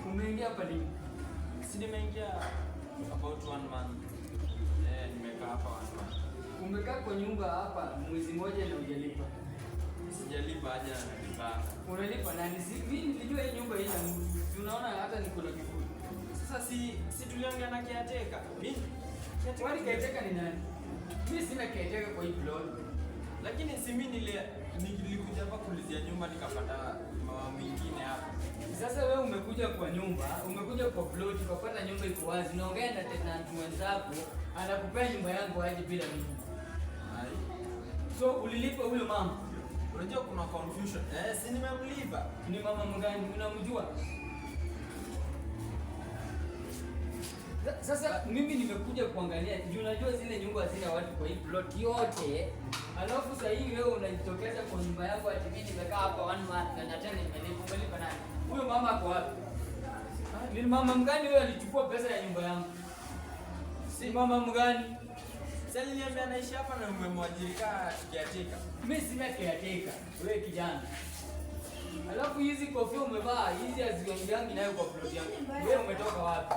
Umeingia hapa lini? Si nimeingia about 1 month. Nimekaa hapa 1 month. Umekaa kwa nyumba hapa mwezi mmoja na hujalipa. Sijalipa haja na nilipa. Unalipa nani? Mimi nilijua hii nyumba ina mtu. Unaona hata niko na kifuli. Sasa si tuliongea na caretaker. Mimi Kwani caretaker ni nani? Mimi sina caretaker kwa hii plot. Lakini si mimi nilikuja hapa kuulizia nyumba nikapata mama mwingine hapa. Sasa wewe umekuja kwa nyumba, umekuja kwa plot, ukapata nyumba iko wazi. Unaongea na tenant mwenzako, anakupea nyumba yangu aje bila mimi. Hai. So ulilipa huyo mama? Unajua kuna confusion. Si nimemlipa. Ni mama mgani? Unamjua? Sasa mimi nimekuja kuangalia, unajua zile nyumba hazina watu kwa hii plot yote. Alafu sasa hivi wewe unajitokeza kwa nyumba yako ati mimi nimekaa hapa 1 month na tena nimelipa nani? Huyo mama ako wapi? Ni mama mgani wewe alichukua pesa ya nyumba yangu? Si mama mgani? Sasa niliambia anaishi hapa na umemwajiri caretaker. Mimi sina caretaker, wewe kijana. Alafu hizi kofia umevaa, hizi haziongeangi nayo kwa plot yangu. Wewe umetoka wapi?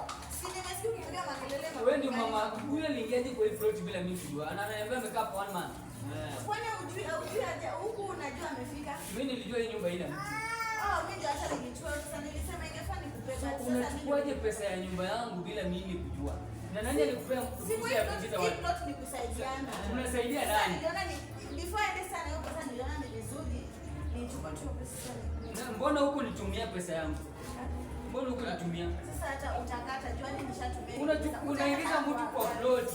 Wewe ndio mama, huyo aliingiaje kwa hii plot bila mimi kujua? Ananiambia amekaa kwa 1 month. Kwani hujui aje huku unajua amefika? Mimi nilijua hii nyumba ina mtu. Mimi ndio hata nilichukua sasa nilisema ingefaa nikupesa. Unachukuaje pesa ya nyumba yangu bila mimi kujua? Na nani alikupea ruhusa ya kuingiza watu? Hii plot ni kusaidiana. Tunasaidia nani? Niliona ni before ende sana hiyo pesa niliona ni vizuri. Nichukue tu pesa. Mbona huko nitumia pesa yangu? Mbona huko nitumia? Sasa hata utakata juani nishatumia. Unaingiza mtu kwa plot.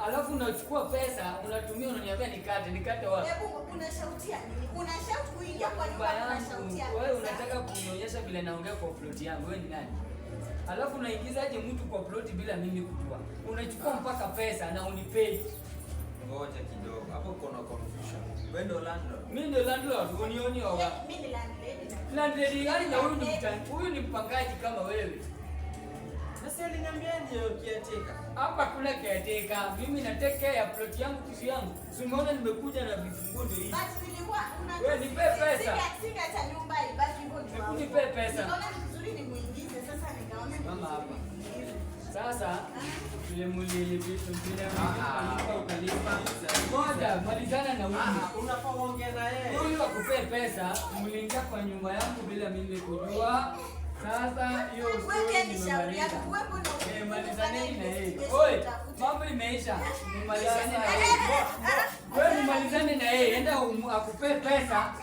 Alafu unachukua pesa, unatumia unaniambia nikate wapi? Hebu unashautia nini? Unashout kuingia kwa nyumba unashautia. Wewe unataka kunionyesha vile naongea kwa plot yangu, wewe ni nani? Alafu unaingizaje mtu kwa plot bila mimi kujua? Unachukua mpaka pesa na unipei. Ngoja kidogo. Hapo kuna confusion. Wewe ndio landlord. Mimi ndio landlord, unioni waga. Mimi ni landlady. Landlady gani na huyu ni mpangaji kama wewe? Sasa aliniambia ndio caretaker. Hapa kuna caretaker. Mimi na take care ya plot yangu kitu yangu. Si umeona nimekuja na vifunguo ndio hivi. Basi nilikuwa wewe nipe pesa. Singa hata nyumba ibaki hivyo. Nipe pesa. Nikaona vizuri ni muingize sasa nikaona mama hapa. Sasa vile mlilipitia ukalipa. Moja malizana na huyu. Unafaa uongee na yeye. Huyu akupee pesa, mliingia kwa nyumba yangu bila mimi kujua. Sasa hiyo story nimemaliza. Malizaneni na yeye. Oi, mambo imeisha. Malizane na yeye. Wewe malizane na yeye, enda akupee pesa.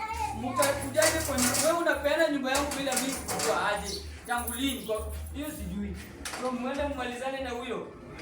Mkakujaje kwa nyumba? Wewe unapeana nyumba yangu bila mimi kujua aje? Tangu lini kwa hiyo sijui. Kwa mwende mmalizane na huyo.